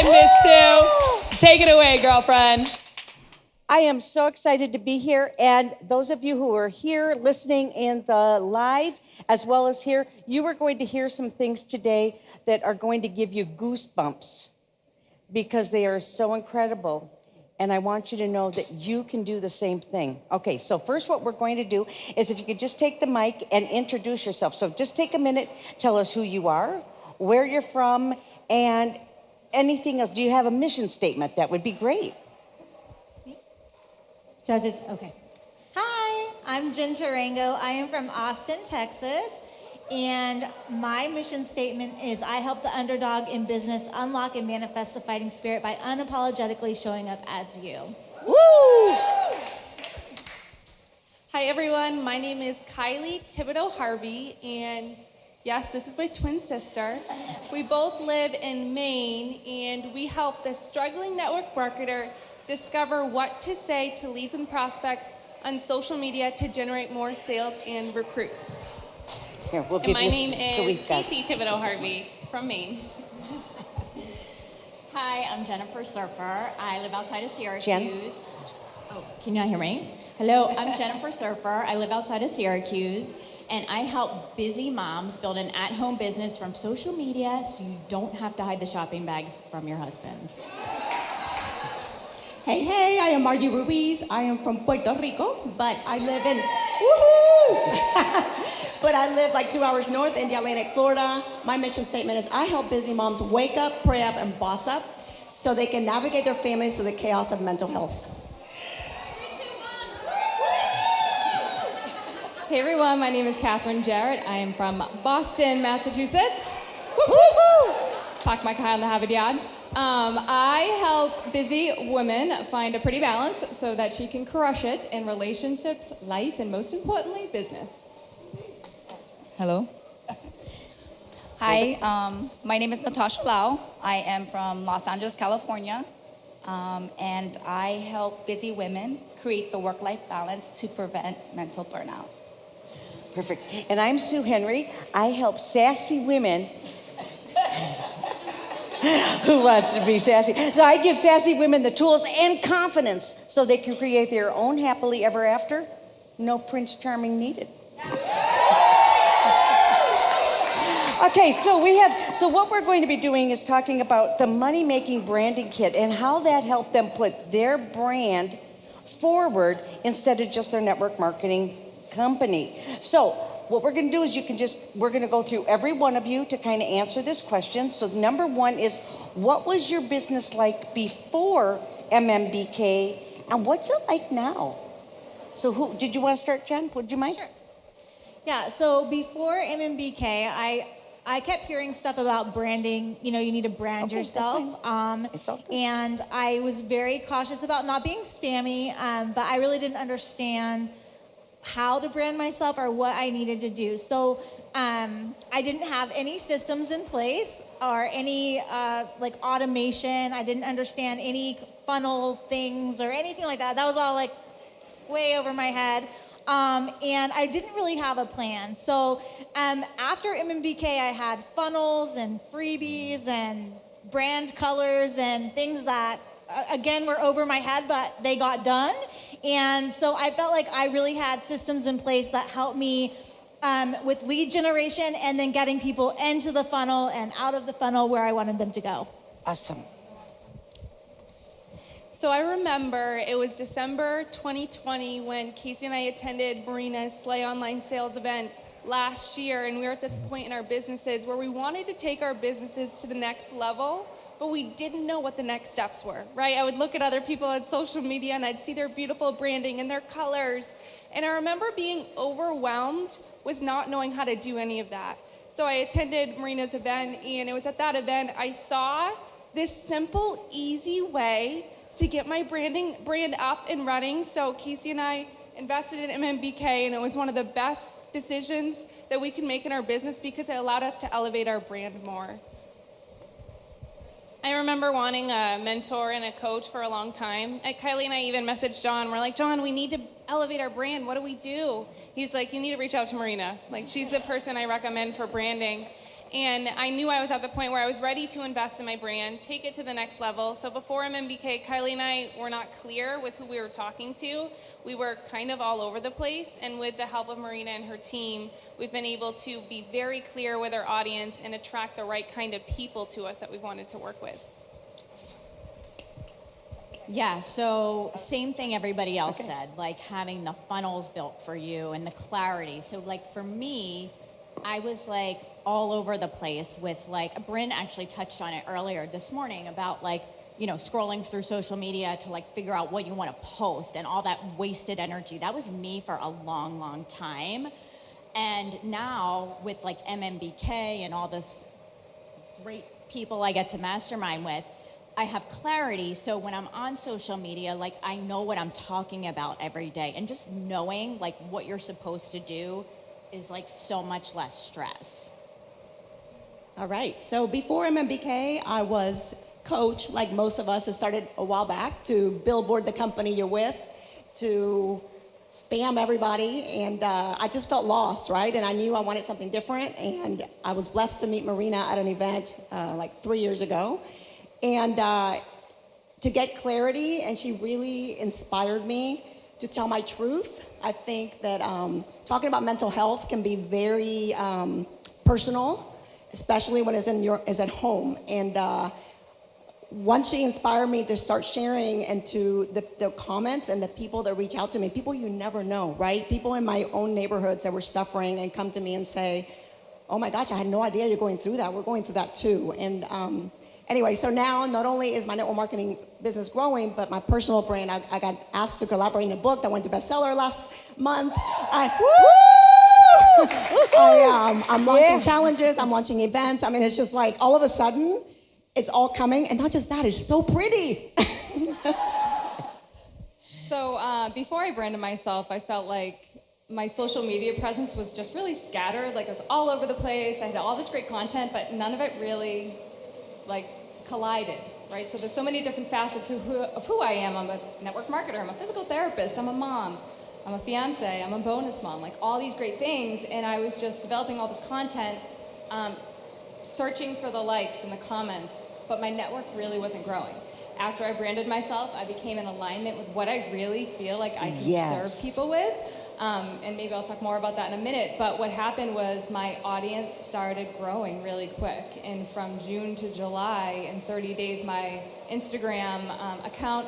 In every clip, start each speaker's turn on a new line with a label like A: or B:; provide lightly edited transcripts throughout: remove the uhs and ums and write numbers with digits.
A: Miss Sue. Take it away, girlfriend.
B: I am so excited to be here. And those of you who are here listening in the live, as well as here, you are going to hear some things today that are going to give you goosebumps because they are so incredible. And I want you to know that you can do the same thing. Okay, so first what we're going to do is if you could just take the mic and introduce yourself. So just take a minute, tell us who you are, where you're from, and anything else. Do you have a mission statement? That would be great.
C: Judges, okay. Hi, I'm Jen Tarango. I am from Austin, Texas. And my mission statement is I help the underdog in business unlock and manifest the fighting spirit by unapologetically showing up as you.
B: Woo!
D: Hi everyone, my name is Kylie Thibodeau Harvey, and yes, this is my twin sister. We both live in Maine, and we help the struggling network marketer discover what to say to leads and prospects on social media to generate more sales and recruits.
B: Here, we'll
A: And
B: give
A: my
B: you
A: name
B: so
A: is
B: we've got.
A: Casey Thibodeau Harvey from Maine.
E: Hi, I'm Jennifer Surfer. I live outside of Syracuse.
B: Jen?
E: Oh, can you not hear me? Hello, I'm Jennifer Surfer. I live outside of Syracuse, and I help busy moms build an at-home business from social media so you don't have to hide the shopping bags from your husband.
F: Hey, I am Margie Ruiz. I am from Puerto Rico, but I live in, woohoo! But I live like 2 hours north in the Atlantic, Florida. My mission statement is I help busy moms wake up, pray up, and boss up so they can navigate their families through the chaos of mental health.
G: Hey everyone, my name is Catherine Jarrett. I am from Boston, Massachusetts. Woo-hoo! Talk my kind of have yad. I help busy women find a pretty balance so that she can crush it in relationships, life, and most importantly, business.
H: Hello. Hi, my name is Natasha Lau. I am from Los Angeles, California, and I help busy women create the work-life balance to prevent mental burnout.
B: Perfect. And I'm Sue Henry. I help sassy women. Who wants to be sassy? So I give sassy women the tools and confidence so they can create their own happily ever after. No Prince Charming needed. Okay, so what we're going to be doing is talking about the money-making branding kit and how that helped them put their brand forward instead of just their network marketing company. So what we're going to do is we're going to go through every one of you to kind of answer this question. So number one is, what was your business like before MMBK, and what's it like now? So did you want to start, Jen? Would you mind?
C: Sure. Yeah, so before MMBK, I kept hearing stuff about branding. You know, you need to brand
B: Okay,
C: yourself.
B: It's okay.
C: And I was very cautious about not being spammy, but I really didn't understand how to brand myself or what I needed to do. So I didn't have any systems in place or any like automation. I didn't understand any funnel things or anything like that. That was all like way over my head. And I didn't really have a plan. So after MMBK, I had funnels and freebies and brand colors and things that, again, were over my head, but they got done. And so I felt like I really had systems in place that helped me with lead generation and then getting people into the funnel and out of the funnel where I wanted them to go.
B: Awesome.
D: So I remember it was December 2020 when Casey and I attended Marina's Slay Online Sales event last year, and we were at this point in our businesses where we wanted to take our businesses to the next level, but we didn't know what the next steps were, right? I would look at other people on social media and I'd see their beautiful branding and their colors, and I remember being overwhelmed with not knowing how to do any of that. So I attended Marina's event, and it was at that event I saw this simple, easy way to get my brand up and running. So Casey and I invested in MMBK, and it was one of the best decisions that we can make in our business because it allowed us to elevate our brand more.
A: I remember wanting a mentor and a coach for a long time. Kylie and I even messaged John. We're like, John, we need to elevate our brand. What do we do? He's like, you need to reach out to Marina. Like, she's the person I recommend for branding. And I knew I was at the point where I was ready to invest in my brand, take it to the next level. So before MMBK, Kylie and I were not clear with who we were talking to. We were kind of all over the place. And with the help of Marina and her team, we've been able to be very clear with our audience and attract the right kind of people to us that we wanted to work with.
E: Yeah, so same thing everybody else said, like having the funnels built for you and the clarity. So like for me, I was like all over the place with like, Bryn actually touched on it earlier this morning about like, you know, scrolling through social media to like figure out what you want to post and all that wasted energy. That was me for a long, long time. And now with like MMBK and all this great people I get to mastermind with, I have clarity. So when I'm on social media, like I know what I'm talking about every day, and just knowing like what you're supposed to do is like so much less stress.
F: All right, so before MMBK, I was coach, like most of us. It started a while back to billboard the company you're with, to spam everybody, and I just felt lost, right? And I knew I wanted something different, and I was blessed to meet Marina at an event like 3 years ago, and to get clarity, and she really inspired me to tell my truth. I think that talking about mental health can be very personal, especially when it's at home. And once she inspired me to start sharing and to the comments and the people that reach out to me, people you never know, right? People in my own neighborhoods that were suffering and come to me and say, oh my gosh, I had no idea you're going through that. We're going through that too. And anyway, so now not only is my network marketing business growing, but my personal brand, I got asked to collaborate in a book that went to bestseller last month. I'm launching challenges, I'm launching events. I mean, it's just like all of a sudden, it's all coming. And not just that, it's so pretty.
G: So before I branded myself, I felt like my social media presence was just really scattered. Like it was all over the place. I had all this great content, but none of it really like collided, right? So there's so many different facets of who I am. I'm a network marketer, I'm a physical therapist, I'm a mom, I'm a fiance, I'm a bonus mom, like all these great things. And I was just developing all this content, searching for the likes and the comments, but my network really wasn't growing. After I branded myself, I became in alignment with what I really feel like I can serve people with. And maybe I'll talk more about that in a minute, but what happened was my audience started growing really quick. And from June to July, in 30 days, my Instagram account,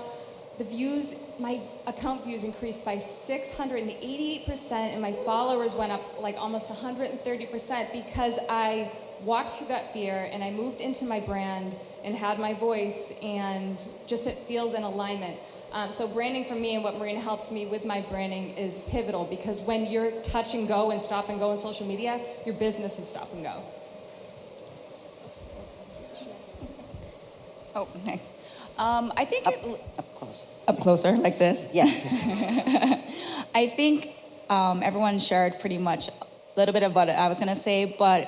G: my account views increased by 688%, and my followers went up like almost 130% because I walked through that fear and I moved into my brand and had my voice, and just it feels in alignment. So branding for me and what Marina helped me with my branding is pivotal, because when you're touch and go and stop and go on social media, your business is stop and go.
H: Oh, okay. I think
B: Up close.
H: up closer like this.
B: Yes.
H: I think everyone shared pretty much a little bit of what I was gonna say, but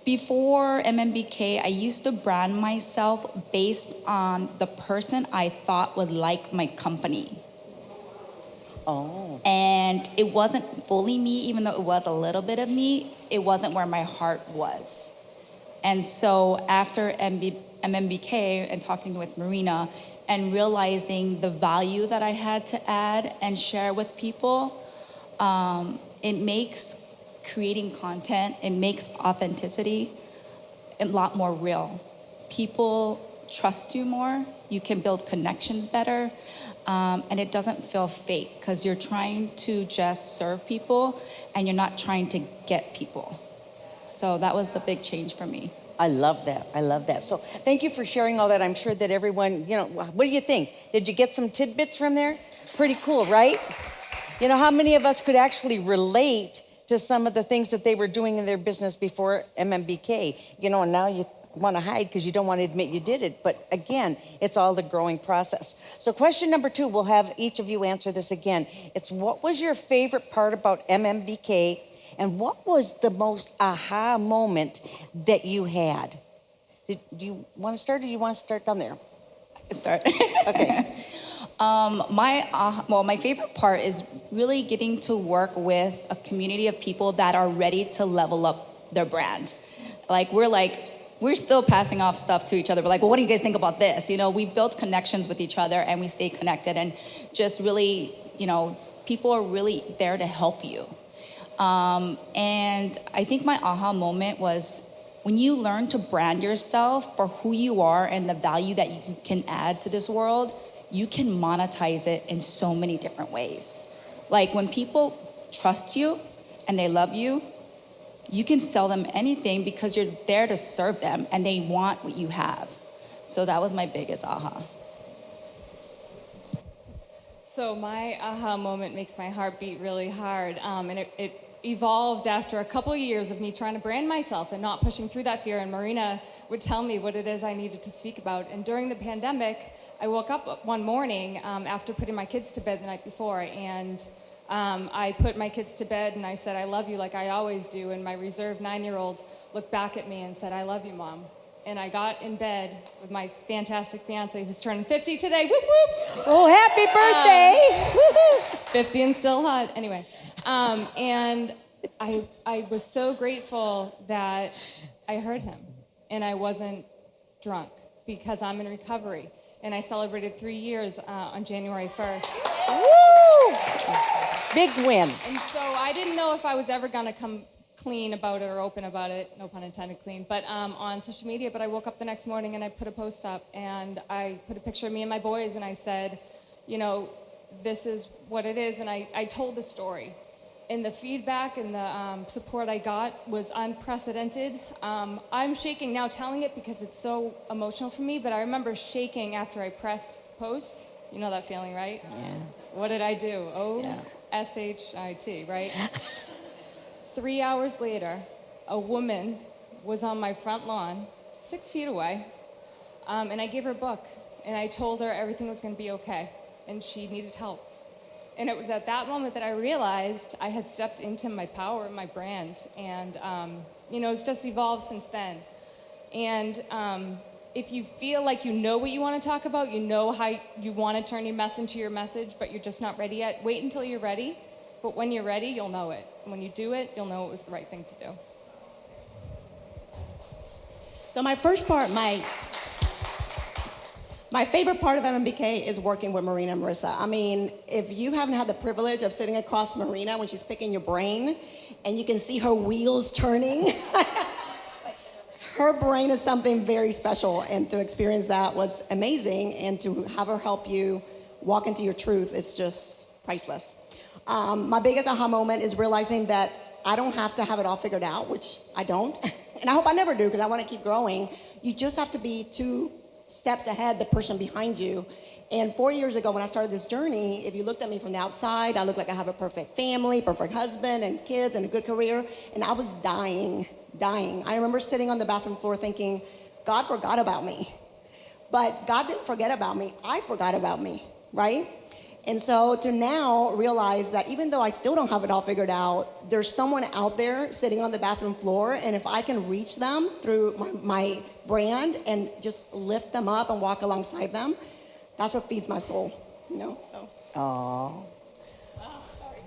H: before MMBK, I used to brand myself based on the person I thought would like my company.
B: Oh.
H: And it wasn't fully me, even though it was a little bit of me, it wasn't where my heart was. And so after MMBK and talking with Marina and realizing the value that I had to add and share with people, it makes creating content, it makes authenticity a lot more real. People trust you more, you can build connections better, and it doesn't feel fake because you're trying to just serve people and you're not trying to get people. So that was the big change for me.
B: I love that. I love that. So thank you for sharing all that. I'm sure that everyone, what do you think? Did you get some tidbits from there? Pretty cool, right? How many of us could actually relate to some of the things that they were doing in their business before MMBK? And now you want to hide because you don't want to admit you did it. But again, it's all the growing process. So question number 2, we'll have each of you answer this again. It's, what was your favorite part about MMBK? And what was the most aha moment that you had? Do you want to start, or do you want to start down there?
H: I can start.
B: Okay.
H: My favorite part is really getting to work with a community of people that are ready to level up their brand. We're still passing off stuff to each other. We're like, well, what do you guys think about this? We built connections with each other and we stay connected and just really, people are really there to help you. And I think my aha moment was when you learn to brand yourself for who you are and the value that you can add to this world, you can monetize it in so many different ways. Like when people trust you and they love you, you can sell them anything because you're there to serve them and they want what you have. So that was my biggest aha.
G: So my aha moment makes my heart beat really hard. And it evolved after a couple of years of me trying to brand myself and not pushing through that fear. And Marina would tell me what it is I needed to speak about. And during the pandemic, I woke up one morning after putting my kids to bed the night before, and I put my kids to bed and I said, I love you like I always do. And my reserved 9-year-old looked back at me and said, I love you, Mom. And I got in bed with my fantastic fiance who's turning 50 today. Whoop, whoop.
B: Oh, happy birthday.
G: 50 and still hot. Anyway. And I was so grateful that I heard him and I wasn't drunk because I'm in recovery. And I celebrated 3 years on January 1st.
B: Woo! Big win.
G: And so I didn't know if I was ever going to come clean about it or open about it, no pun intended, clean, but on social media. But I woke up the next morning and I put a post up and I put a picture of me and my boys and I said, this is what it is. And I told the story. And the feedback and the support I got was unprecedented. I'm shaking now telling it because it's so emotional for me, but I remember shaking after I pressed post. You know that feeling, right?
B: Yeah.
G: What did I do? O-S-H-I-T, right? 3 hours later, a woman was on my front lawn, 6 feet away, and I gave her a book, and I told her everything was going to be okay, and she needed help. And it was at that moment that I realized I had stepped into my power and my brand, and it's just evolved since then. And if you feel like you know what you want to talk about, you know how you want to turn your mess into your message, but you're just not ready yet, wait until you're ready. But when you're ready, you'll know it. And when you do it, you'll know it was the right thing to do.
F: So my first part, my favorite part of MMBK is working with Marina and Marissa. I mean, if you haven't had the privilege of sitting across Marina when she's picking your brain and you can see her wheels turning, her brain is something very special. And to experience that was amazing. And to have her help you walk into your truth, it's just priceless. My biggest aha moment is realizing that I don't have to have it all figured out, which I don't. And I hope I never do because I want to keep growing. You just have to be 2 steps ahead the person behind you. And 4 years ago when I started this journey, if you looked at me from the outside, I looked like I have a perfect family, perfect husband and kids and a good career. And I was dying. I remember sitting on the bathroom floor thinking, God forgot about me. But God didn't forget about me. I forgot about me, right? And so to now realize that even though I still don't have it all figured out, there's someone out there sitting on the bathroom floor, and if I can reach them through my brand and just lift them up and walk alongside them, that's what feeds my soul, so.
B: Oh.
E: Sorry.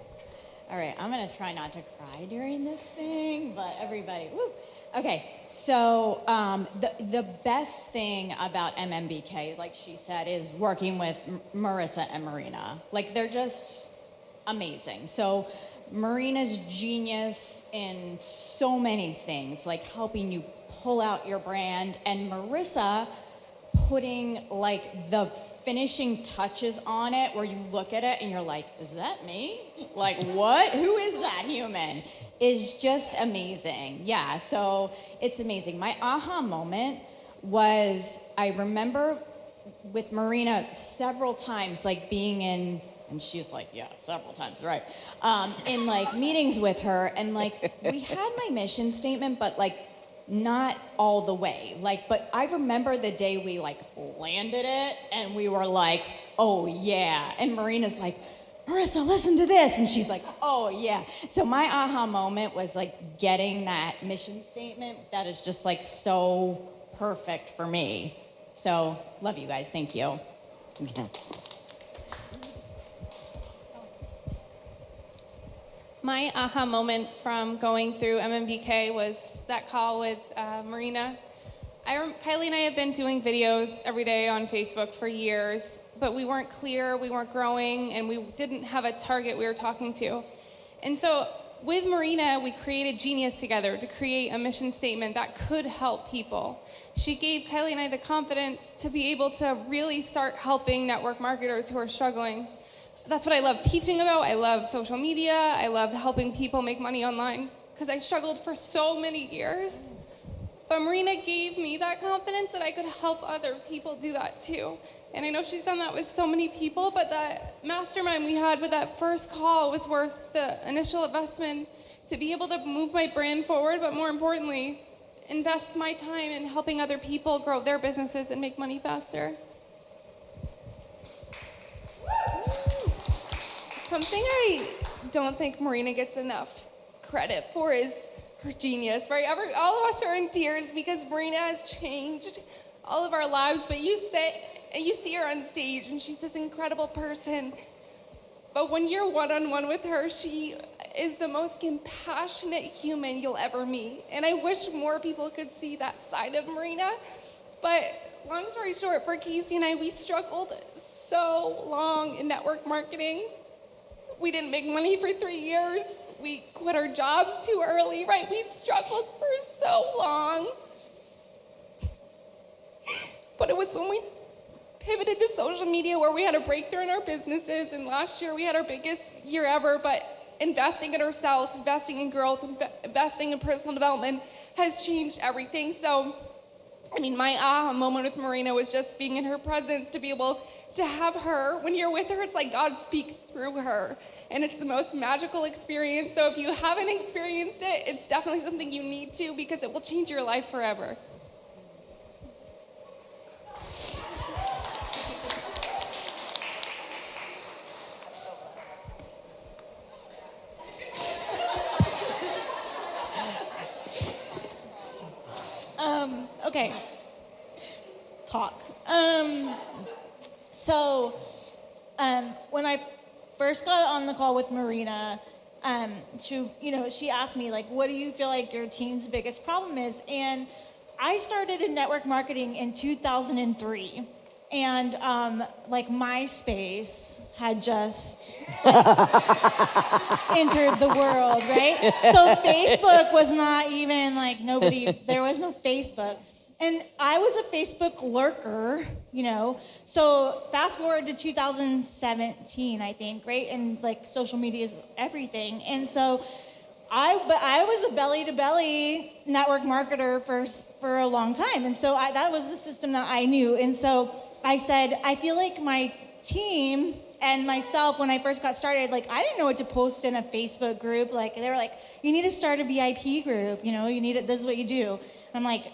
E: All right, I'm gonna try not to cry during this thing, but everybody, woo. Okay, so the best thing about MMBK, like she said, is working with Marissa and Marina. Like, they're just amazing. So Marina's genius in so many things, like helping you pull out your brand, and Marissa putting like the finishing touches on it where you look at it and you're like, is that me? Like, what? Who is that human? Is just amazing. Yeah, so it's amazing. My aha moment was, I remember with Marina several times, like being in, and she's like, yeah, several times, right. In like meetings with her, and like we had my mission statement, but like not all the way. Like, but I remember the day we like landed it and we were like, oh yeah. And Marina's like, Marissa, listen to this. And she's like, oh yeah. So my aha moment was like getting that mission statement that is just like so perfect for me. So love you guys. Thank you.
A: My aha moment from going through MMBK was that call with Marina. Kylie and I have been doing videos every day on Facebook for years, but we weren't clear, we weren't growing, and we didn't have a target we were talking to. And so with Marina, we created Genius together to create a mission statement that could help people. She gave Kylie and I the confidence to be able to really start helping network marketers who are struggling. That's what I love teaching about. I love social media. I love helping people make money online because I struggled for so many years. But Marina gave me that confidence that I could help other people do that too. And I know she's done that with so many people, but that mastermind we had with that first call was worth the initial investment to be able to move my brand forward, but more importantly, invest my time in helping other people grow their businesses and make money faster. Something I don't think Marina gets enough credit for is her genius, right? All of us are in tears because Marina has changed all of our lives, but you see her on stage and she's this incredible person. But when you're one-on-one with her, she is the most compassionate human you'll ever meet. And I wish more people could see that side of Marina. But long story short, for Casey and I, we struggled so long in network marketing. We didn't make money for 3 years. We quit our jobs too early, right? We struggled for so long. But it was when we pivoted to social media where we had a breakthrough in our businesses, and last year we had our biggest year ever, but investing in ourselves, investing in growth, investing in personal development has changed everything. So, I mean, my aha moment with Marina was just being in her presence, to be able to have her. When you're with her, it's like God speaks through her, and it's the most magical experience. So if you haven't experienced it, it's definitely something you need to, because it will change your life forever.
C: Okay. Talk. When I first got on the call with Marina, she asked me, like, what do you feel like your team's biggest problem is? And I started in network marketing in 2003. And MySpace had just entered the world, right? So Facebook was not even there was no Facebook. And I was a Facebook lurker, So fast forward to 2017, I think, right? And social media is everything. And so I was a belly to belly network marketer for a long time. And so that was the system that I knew. And so I said, I feel like my team and myself, when I first got started, I didn't know what to post in a Facebook group. They were like, you need to start a VIP group, this is what you do. And I'm like,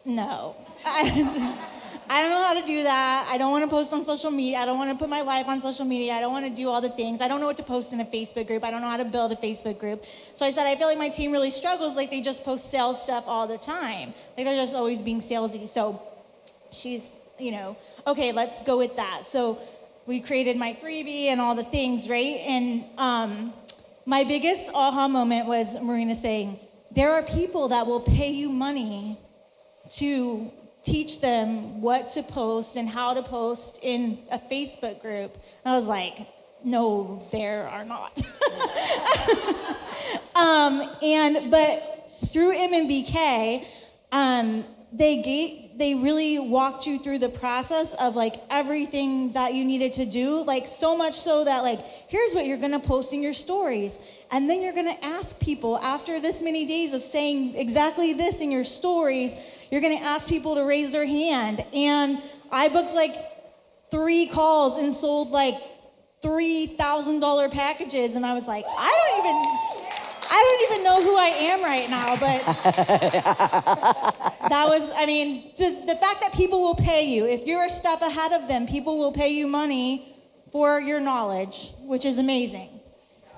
C: no, I don't know how to do that. I don't want to post on social media. I don't want to put my life on social media. I don't want to do all the things. I don't know what to post in a Facebook group. I don't know how to build a Facebook group. So I said, I feel like my team really struggles. They just post sales stuff all the time. They're just always being salesy. So she's, okay, let's go with that. So we created my freebie and all the things, right? And my biggest aha moment was Marina saying, there are people that will pay you money to teach them what to post and how to post in a Facebook group. And I was like, no, there are not. But through MMBK, they really walked you through the process of everything that you needed to do, so much so that here's what you're gonna post in your stories. And then you're gonna ask people after this many days of saying exactly this in your stories, you're gonna ask people to raise their hand. And I booked 3 calls and sold $3,000 packages. And I was like, I don't even know who I am right now, but that was, just the fact that people will pay you. If you're a step ahead of them, people will pay you money for your knowledge, which is amazing.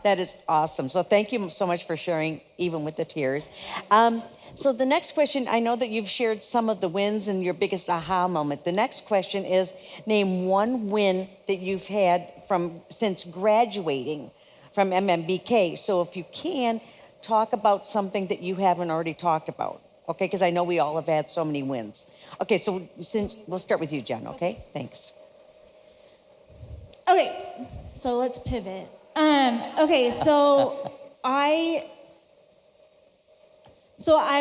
B: That is awesome. So thank you so much for sharing, even with the tears. So the next question, I know that you've shared some of the wins and your biggest aha moment. The next question is, name one win that you've had since graduating from MMBK. So if you can, talk about something that you haven't already talked about, okay? Because I know we all have had so many wins. Okay, so we'll start with you, Jen, okay? Thanks.
C: Okay, so let's pivot. Okay, so I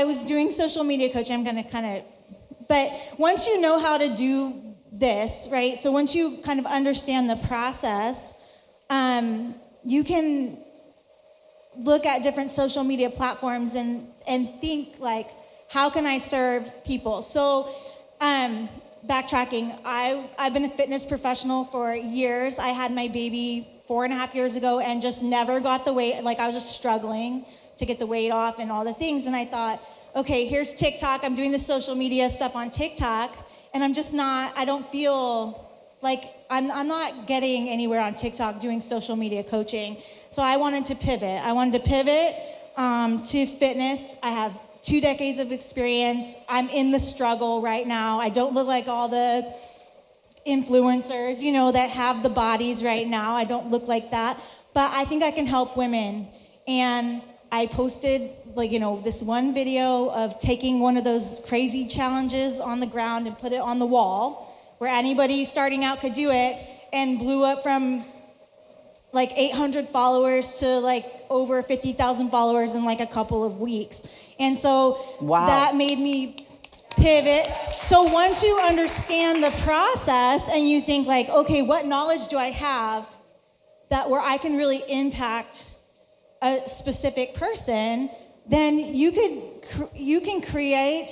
C: was doing social media coaching. I'm gonna but once you know how to do this, right? So once you kind of understand the process, you can look at different social media platforms and think like, how can I serve people? So, backtracking, I've been a fitness professional for years. I had my baby 4.5 years ago and just never got the weight. Like, I was just struggling to get the weight off and all the things. And I thought, okay, here's TikTok. I'm doing the social media stuff on TikTok, and I don't feel like I'm not getting anywhere on TikTok doing social media coaching. So I wanted to pivot. To fitness. I have 2 decades of experience. I'm in the struggle right now. I don't look like all the influencers, that have the bodies right now. I don't look like that, but I think I can help women. And I posted this one video of taking one of those crazy challenges on the ground and put it on the wall where anybody starting out could do it, and blew up from 800 followers to over 50,000 followers in a couple of weeks. And so that made me pivot. So once you understand the process and you think okay, what knowledge do I have where I can really impact a specific person, then you can create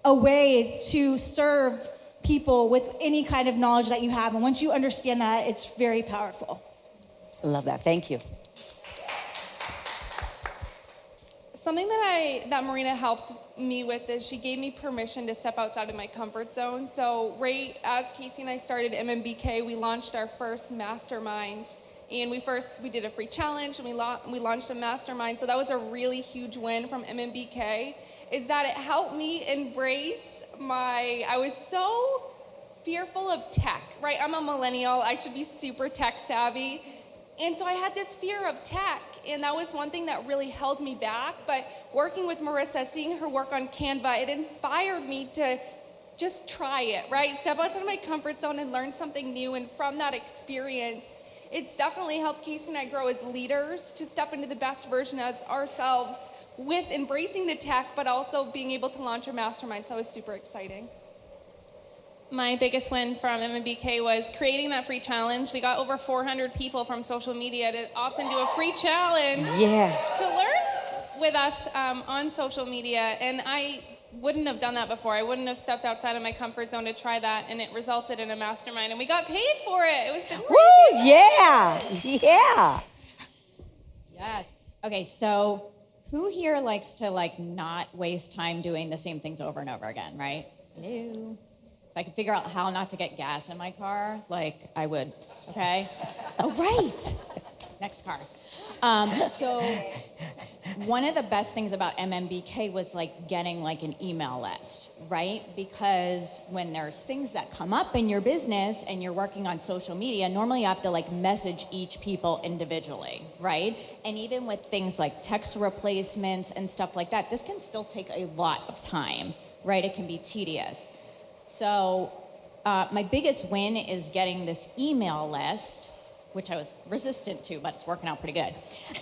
C: a way to serve people with any kind of knowledge that you have. And once you understand that, it's very powerful.
B: I love that. Thank you.
D: Something that Marina helped me with is she gave me permission to step outside of my comfort zone. So right as Casey and I started MMBK, we launched our first mastermind. And we did a free challenge, and we launched a mastermind. So that was a really huge win from MMBK, is that it helped me embrace I was so fearful of tech, right? I'm a millennial. I should be super tech savvy. And so I had this fear of tech, and that was one thing that really held me back. But working with Marissa, seeing her work on Canva, it inspired me to just try it, right? Step outside of my comfort zone and learn something new. And from that experience, it's definitely helped Casey and I grow as leaders to step into the best version as ourselves with embracing the tech, but also being able to launch a mastermind. So that was super exciting.
A: My biggest win from MMBK was creating that free challenge. We got over 400 people from social media to opt into a free challenge to learn with us on social media. And I wouldn't have done that before. I wouldn't have stepped outside of my comfort zone to try that, and it resulted in a mastermind. And we got paid for it. It was the
B: Woo, yeah.
E: Yes. Okay, so who here likes to not waste time doing the same things over and over again, right? Hello. If I could figure out how not to get gas in my car, I would, okay? Oh, right. Next car. So one of the best things about MMBK was getting an email list, right? Because when there's things that come up in your business and you're working on social media, normally you have to message each people individually, right? And even with things like text replacements and stuff like that, this can still take a lot of time, right? It can be tedious. So my biggest win is getting this email list, which I was resistant to, but it's working out pretty good.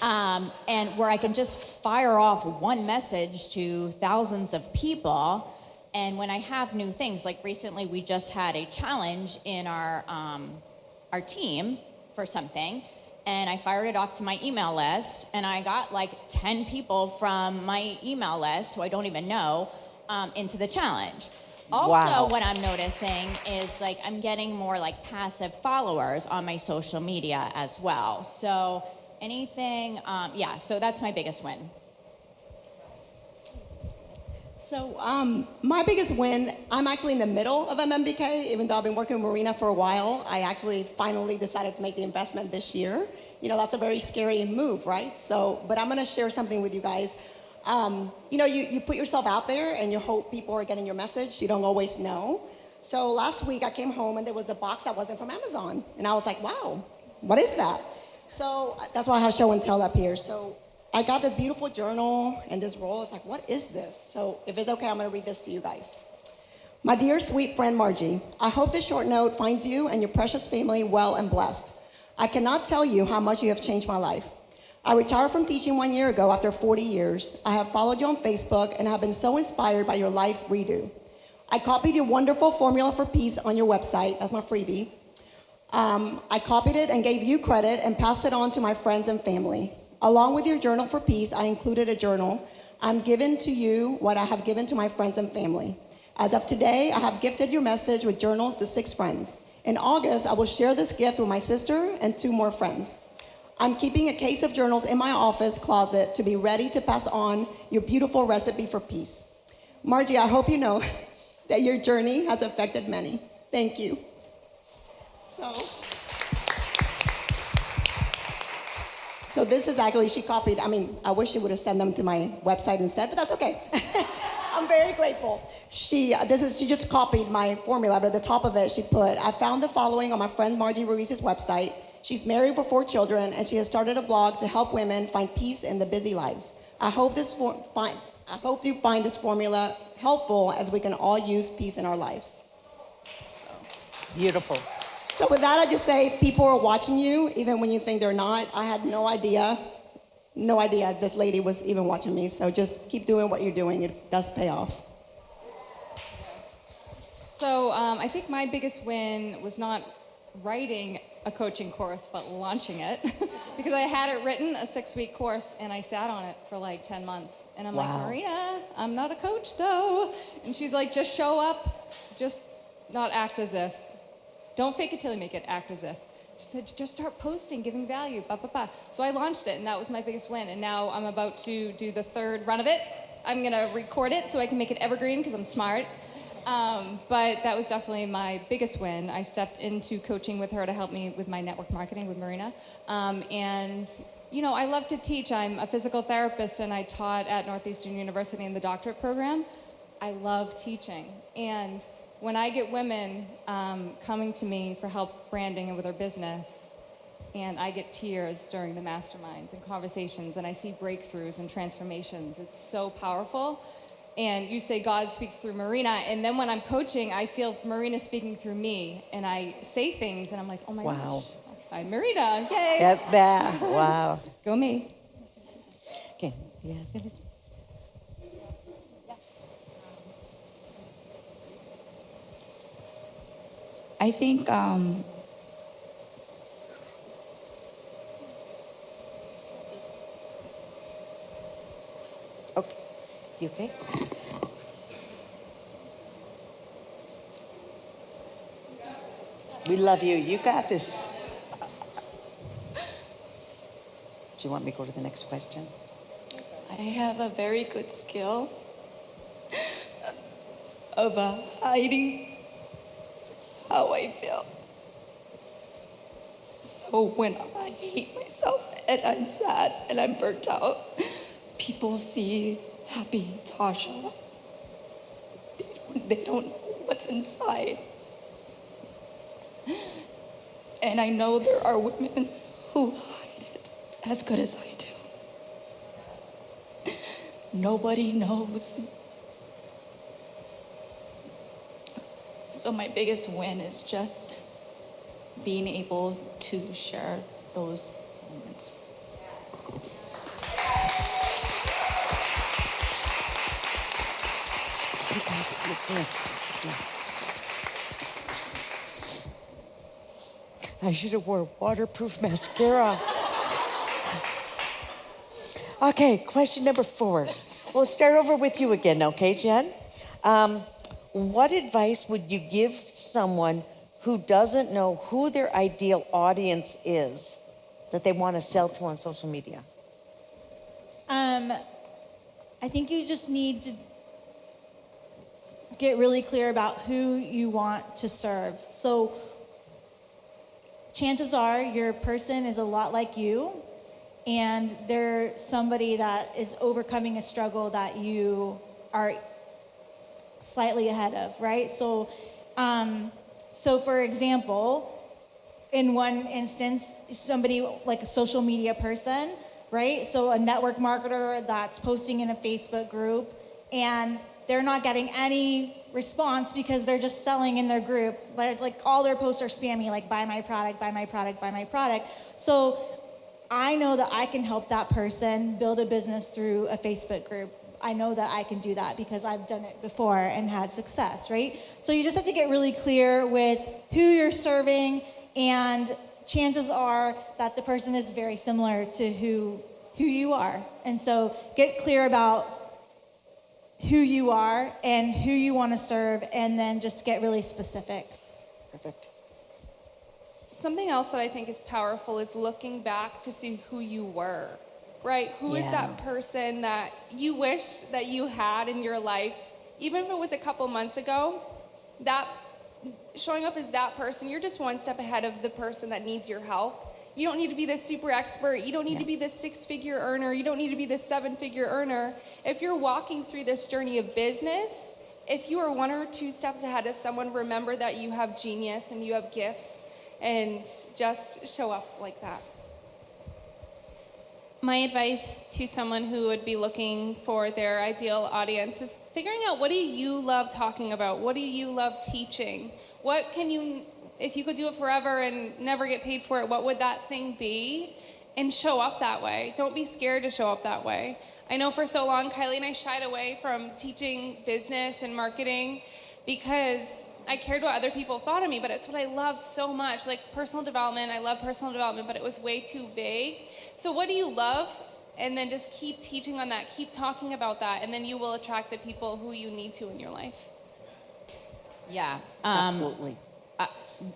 E: And where I can just fire off one message to thousands of people. And when I have new things, recently we just had a challenge in our team for something, and I fired it off to my email list, and I got 10 people from my email list who I don't even know into the challenge. Also, what I'm noticing is I'm getting more passive followers on my social media as well. So anything, so that's my biggest win.
F: So my biggest win, I'm actually in the middle of MMBK. Even though I've been working with Marina for a while, I actually finally decided to make the investment this year. That's a very scary move, right? But I'm gonna share something with you guys. You put yourself out there and you hope people are getting your message. You don't always know. So last week I came home and there was a box that wasn't from Amazon. And I was like, wow, what is that? So that's why I have show and tell up here. So I got this beautiful journal and this roll. It's like, what is this? So if it's okay, I'm going to read this to you guys. My dear sweet friend Margie, I hope this short note finds you and your precious family well and blessed. I cannot tell you how much you have changed my life. I retired from teaching 1 year ago after 40 years. I have followed you on Facebook and have been so inspired by your life redo. I copied your wonderful formula for peace on your website. That's my freebie. I copied it and gave you credit and passed it on to my friends and family. Along with your journal for peace, I included a journal. I'm giving to you what I have given to my friends and family. As of today, I have gifted your message with journals to 6 friends. In August, I will share this gift with my sister and 2 more friends. I'm keeping a case of journals in my office closet to be ready to pass on your beautiful recipe for peace. Margie, I hope you know that your journey has affected many. Thank you. So this is actually, she copied, I wish she would have sent them to my website instead, but that's okay. I'm very grateful. She just copied my formula, but at the top of it, she put, I found the following on my friend Margie Ruiz's website. She's married with 4 children, and she has started a blog to help women find peace in the busy lives. I hope you find this formula helpful as we can all use peace in our lives.
B: Beautiful.
F: So with that, I just say people are watching you, even when you think they're not. I had no idea this lady was even watching me. So just keep doing what you're doing. It does pay off.
G: So I think my biggest win was not writing a coaching course, but launching it. Because I had it written, a 6-week course, and I sat on it for like 10 months. And I'm like, Marina, I'm not a coach though. And she's like, just show up, just not act as if. Don't fake it till you make it, act as if. She said, just start posting, giving value, So I launched it, and that was my biggest win. And now I'm about to do the 3rd run of it. I'm gonna record it so I can make it evergreen, because I'm smart. But that was definitely my biggest win. I stepped into coaching with her to help me with my network marketing with Marina. And I love to teach. I'm a physical therapist, and I taught at Northeastern University in the doctorate program. I love teaching. And when I get women coming to me for help branding and with their business, and I get tears during the masterminds and conversations, and I see breakthroughs and transformations, it's so powerful. And you say God speaks through Marina, and then when I'm coaching, I feel Marina speaking through me, and I say things, and I'm like, oh my gosh, I'm Marina, yay!
B: Get that, wow.
G: Go me.
B: Okay, do you have anything?
H: I think
B: Okay, you okay? We love you. You got this. Do you want me to go to the next question?
H: I have a very good skill of hiding how I feel. So when I hate myself and I'm sad and I'm burnt out, people see happy Tasha. They don't know what's inside. And I know there are women who hide it as good as I do. Nobody knows. So my biggest win is just being able to share those moments.
B: I should have wore waterproof mascara. Okay, question number 4. We'll start over with you again, okay, Jen? What advice would you give someone who doesn't know who their ideal audience is that they want to sell to on social media?
C: I think you just need to get really clear about who you want to serve. So chances are your person is a lot like you, and they're somebody that is overcoming a struggle that you are slightly ahead of, right? So for example, in one instance, somebody like a social media person, right? So a network marketer that's posting in a Facebook group, and they're not getting any response because they're just selling in their group. Like all their posts are spammy, like buy my product, buy my product, buy my product. So I know that I can help that person build a business through a Facebook group. I know that I can do that because I've done it before and had success, right? So you just have to get really clear with who you're serving, and chances are that the person is very similar to who you are. And so get clear about who you are and who you want to serve, and then just get really specific.
B: Perfect.
D: Something else that I think is powerful is looking back to see who you were, right? Who is that person that you wish that you had in your life, even if it was a couple months ago? That showing up as that person, you're just one step ahead of the person that needs your help. You don't need to be this super expert. You don't need to be this 6-figure earner. You don't need to be this 7-figure earner. If you're walking through this journey of business, if you are 1 or 2 steps ahead of someone, remember that you have genius and you have gifts, and just show up like that.
A: My advice to someone who would be looking for their ideal audience is figuring out, what do you love talking about? What do you love teaching? What can you, if you could do it forever and never get paid for it, what would that thing be? And show up that way. Don't be scared to show up that way. I know for so long, Kylie and I shied away from teaching business and marketing because I cared what other people thought of me, but it's what I love so much. Like personal development, I love personal development, but it was way too vague. So what do you love? And then just keep teaching on that, keep talking about that, and then you will attract the people who you need to in your life.
E: Yeah.
B: Absolutely.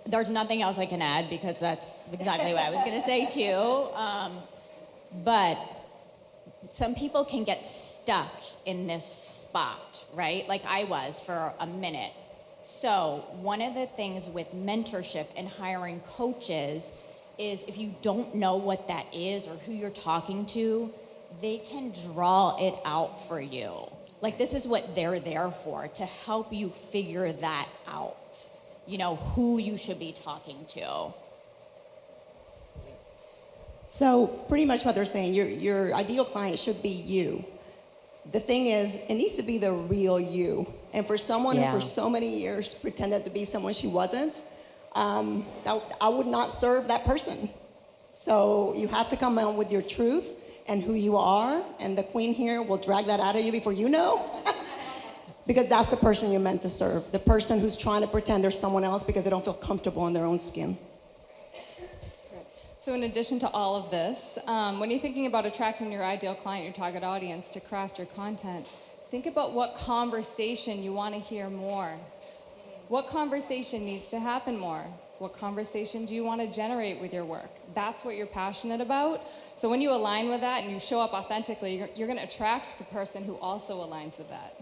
E: There's nothing else I can add because that's exactly what I was going to say too. But some people can get stuck in this spot, right? Like I was for a minute. So one of the things with mentorship and hiring coaches is if you don't know what that is or who you're talking to, they can draw it out for you. Like this is what they're there for, to help you figure that out. You know, who you should be talking to.
F: So pretty much what they're saying, your ideal client should be you. The thing is, it needs to be the real you. And for someone who for so many years pretended to be someone she wasn't, I would not serve that person. So you have to come out with your truth and who you are, and the queen here will drag that out of you before you know. Because that's the person you're meant to serve. The person who's trying to pretend they're someone else because they don't feel comfortable in their own skin.
G: So in addition to all of this, when you're thinking about attracting your ideal client, your target audience to craft your content, think about what conversation you want to hear more. What conversation needs to happen more? What conversation do you want to generate with your work? That's what you're passionate about. So when you align with that and you show up authentically, you're going to attract the person who also aligns with that.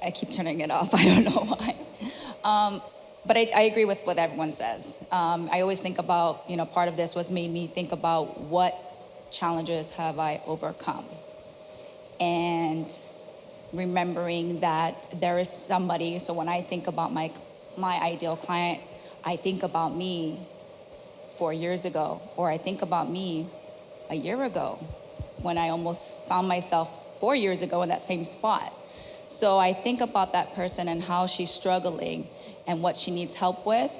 H: I keep turning it off. I don't know why. But I agree with what everyone says. I always think about, part of this was made me think about what challenges have I overcome. And remembering that there is somebody, so when I think about my ideal client, I think about me 4 years ago, or I think about me a year ago, when I almost found myself 4 years ago in that same spot. So I think about that person and how she's struggling and what she needs help with.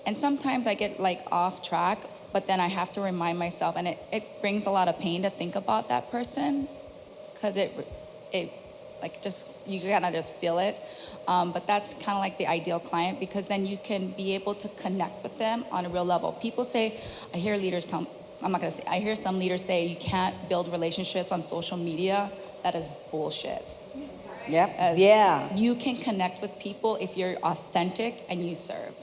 H: And sometimes I get off track, but then I have to remind myself, and it brings a lot of pain to think about that person, because you kind of just feel it. But that's kind of like the ideal client, because then you can be able to connect with them on a real level. People say, I hear some leaders say you can't build relationships on social media. That is bullshit.
B: Yep. Yeah.
H: You can connect with people if you're authentic and you serve.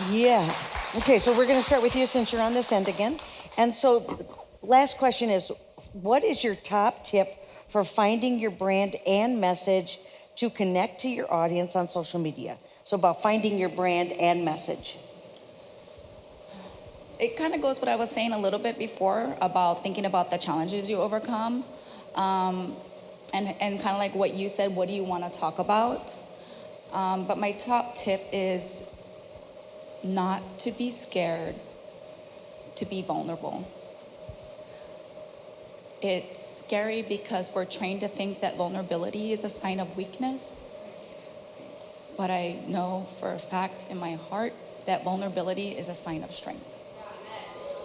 B: Yeah. Okay, so we're going to start with you since you're on this end again. And so the last question is, what is your top tip for finding your brand and message to connect to your audience on social media? So about finding your brand and message.
H: It kind of goes what I was saying a little bit before about thinking about the challenges you overcome. and kind of like what you said, what do you want to talk about? But my top tip is not to be scared, to be vulnerable. It's scary because we're trained to think that vulnerability is a sign of weakness. But I know for a fact in my heart that vulnerability is a sign of strength.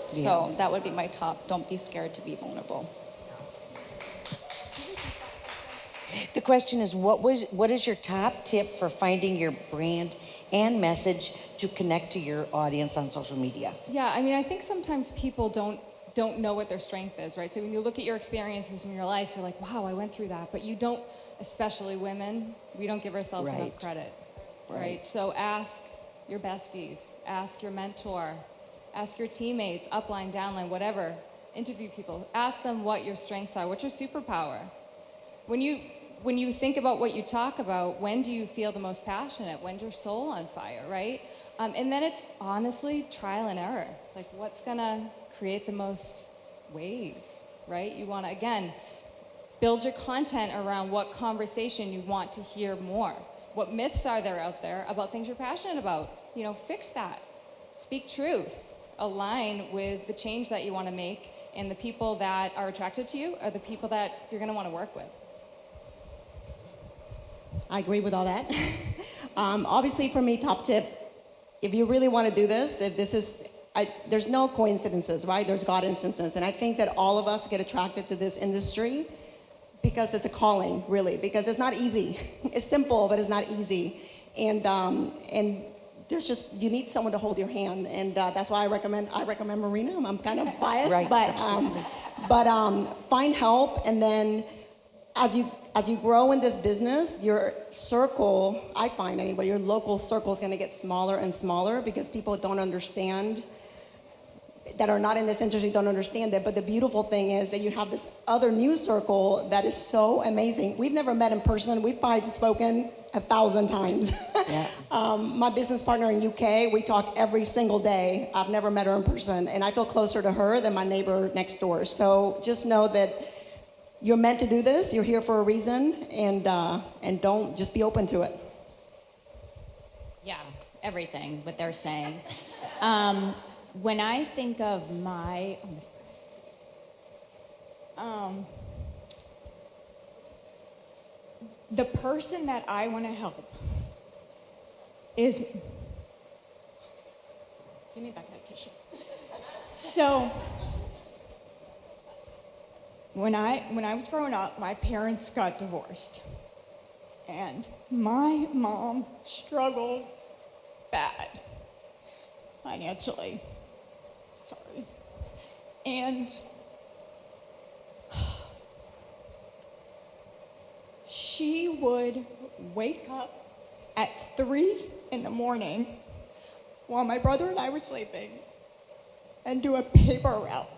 H: So that would be my top. Don't be scared to be vulnerable.
B: The question is, what is your top tip for finding your brand and message to connect to your audience on social media?
G: Yeah, I mean, I think sometimes people don't know what their strength is, right? So when you look at your experiences in your life, you're like, wow, I went through that. But you don't, especially women, we don't give ourselves enough credit, right? So ask your besties, ask your mentor, ask your teammates, upline, downline, whatever. Interview people. Ask them what your strengths are. What's your superpower? When you think about what you talk about, when do you feel the most passionate? When's your soul on fire, right? And then it's honestly trial and error. Like, what's gonna create the most wave, right? You wanna, again, build your content around what conversation you want to hear more. What myths are there out there about things you're passionate about? You know, fix that. Speak truth. Align with the change that you wanna make, and the people that are attracted to you are the people that you're gonna wanna work with.
F: I agree with all that. Obviously, for me, top tip, if you really want to do this, if this is, there's no coincidences, right? There's God instances. And I think that all of us get attracted to this industry because it's a calling, really, because it's not easy. It's simple, but it's not easy. And there's just, you need someone to hold your hand. And that's why I recommend Marina. I'm kind of biased,
B: Right,
F: but find help. And then as you grow in this business, your circle, I find anyway, your local circle is going to get smaller and smaller because people don't understand, that are not in this industry don't understand it. But the beautiful thing is that you have this other new circle that is so amazing. We've never met in person. We've probably spoken 1,000 times.
B: Yeah.
F: My business partner in UK, we talk every single day. I've never met her in person, and I feel closer to her than my neighbor next door. So just know that you're meant to do this. You're here for a reason, and don't, just be open to it.
E: Yeah, everything what they're saying. When I think of my the person that I want to help is, give me back that tissue. So when I was growing up, my parents got divorced, and my mom struggled bad financially. Sorry. And she would wake up at 3 a.m. while my brother and I were sleeping and do a paper route.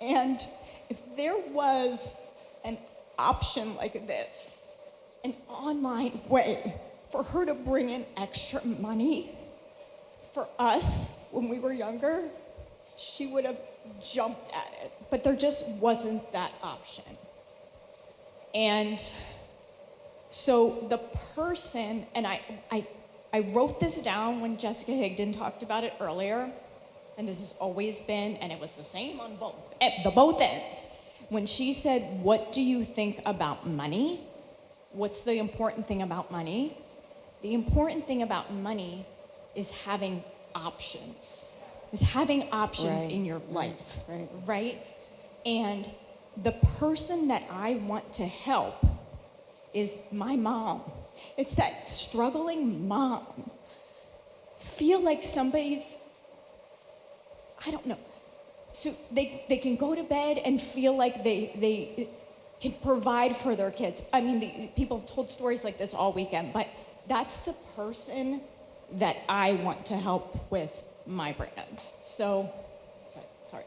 E: And if there was an option like this, an online way for her to bring in extra money for us when we were younger, she would have jumped at it. But there just wasn't that option. And so the person, and I wrote this down when Jessica Higdon talked about it earlier, and this has always been, and it was the same on both ends. When she said, what do you think about money? What's the important thing about money? The important thing about money is having options. Is having options in your life, right? And the person that I want to help is my mom. It's that struggling mom. Feel like somebody's, I don't know. So they can go to bed and feel like they can provide for their kids. I mean, people have told stories like this all weekend, but that's the person that I want to help with my brand. So, sorry.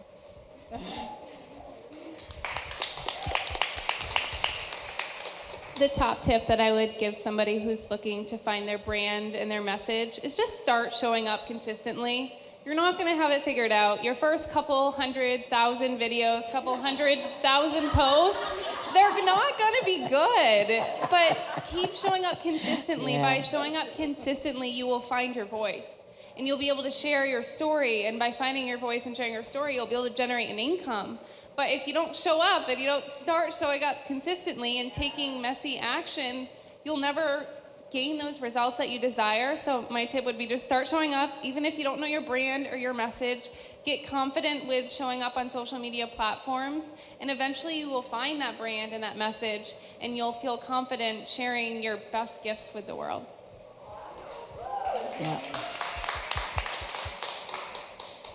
A: The top tip that I would give somebody who's looking to find their brand and their message is just start showing up consistently. you're not going to have it figured out. Your first couple 100,000 videos, couple 100,000 posts, they're not going to be good. But keep showing up consistently.
B: Yeah.
A: By showing up consistently, you will find your voice. And you'll be able to share your story. And by finding your voice and sharing your story, you'll be able to generate an income. But if you don't show up and you don't start showing up consistently and taking messy action, you'll never gain those results that you desire. So my tip would be just start showing up, even if you don't know your brand or your message. Get confident with showing up on social media platforms, and eventually you will find that brand and that message, and you'll feel confident sharing your best gifts with the world.
B: Yeah.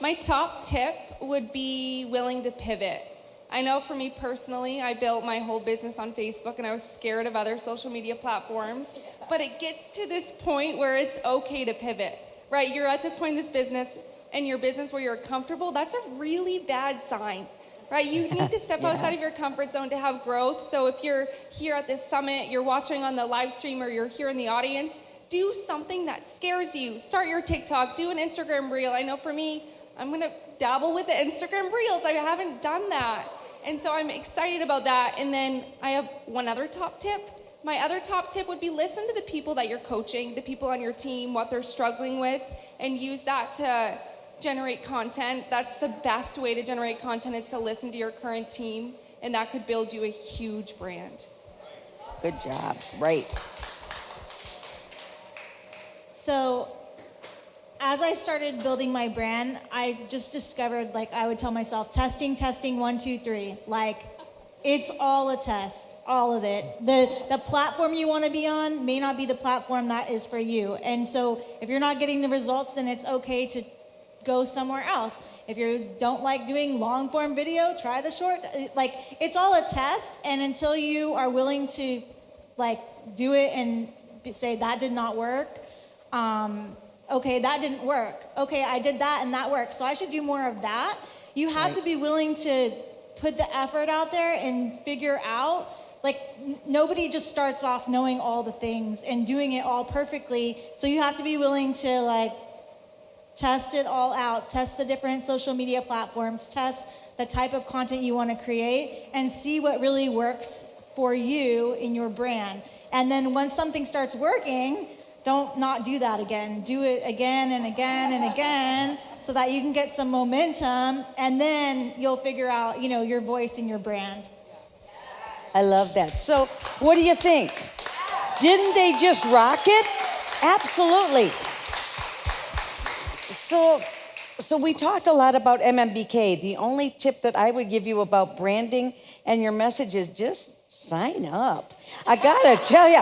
A: My top tip would be willing to pivot. I know for me personally, I built my whole business on Facebook and I was scared of other social media platforms, but it gets to this point where it's okay to pivot, right? You're at this point in this business and your business where you're comfortable, that's a really bad sign, right? You need to step outside of your comfort zone to have growth. So if you're here at this summit, you're watching on the live stream, or you're here in the audience, do something that scares you. Start your TikTok, do an Instagram reel. I know for me, I'm gonna dabble with the Instagram reels. I haven't done that. And so I'm excited about that. And then I have one other top tip. My other top tip would be listen to the people that you're coaching, the people on your team, what they're struggling with, and use that to generate content. That's the best way to generate content, is to listen to your current team, and that could build you a huge brand.
B: Good job. Right.
C: So as I started building my brand, I just discovered, like, I would tell myself, testing, 1, 2, 3. Like, it's all a test, all of it. The platform you want to be on may not be the platform that is for you. And so if you're not getting the results, then it's okay to go somewhere else. If you don't like doing long form video, try the short. Like, it's all a test. And until you are willing to, like, do it and say that did not work, okay, that didn't work. Okay, I did that and that worked, so I should do more of that. You have to be willing to put the effort out there and figure out, like, nobody just starts off knowing all the things and doing it all perfectly. So you have to be willing to, like, test it all out, test the different social media platforms, test the type of content you want to create, and see what really works for you in your brand. And then when something starts working, don't not do that again. Do it again and again and again, so that you can get some momentum, and then you'll figure out, you know, your voice and your brand.
B: I love that. So, what do you think? Didn't they just rock it? Absolutely. So we talked a lot about MMBK. The only tip that I would give you about branding and your message is just sign up. I gotta tell you,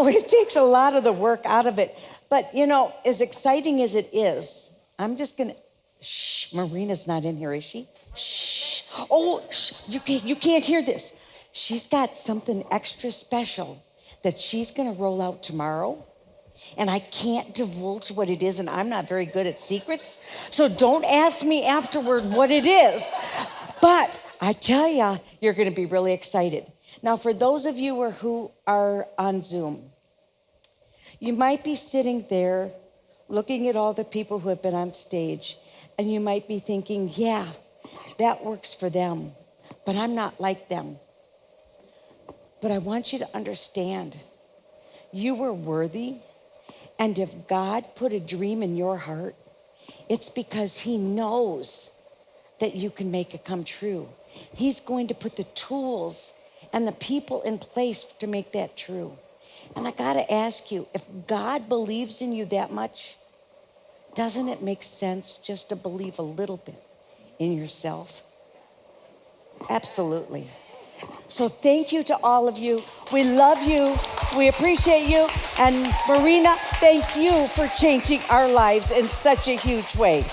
B: it takes a lot of the work out of it. But, you know, as exciting as it is, I'm just gonna, shh, Marina's not in here, is she? Shh. Oh, shh, you can't hear this. She's got something extra special that she's gonna roll out tomorrow. And I can't divulge what it is, and I'm not very good at secrets. So don't ask me afterward what it is. But I tell you, you're gonna be really excited. Now, for those of you who are on Zoom, you might be sitting there looking at all the people who have been on stage, and you might be thinking, yeah, that works for them, but I'm not like them. But I want you to understand, you were worthy, and if God put a dream in your heart, it's because He knows that you can make it come true. He's going to put the tools and the people in place to make that true. And I gotta ask you, if God believes in you that much, doesn't it make sense just to believe a little bit in yourself? Absolutely. So thank you to all of you. We love you. We appreciate you. And Marina, thank you for changing our lives in such a huge way.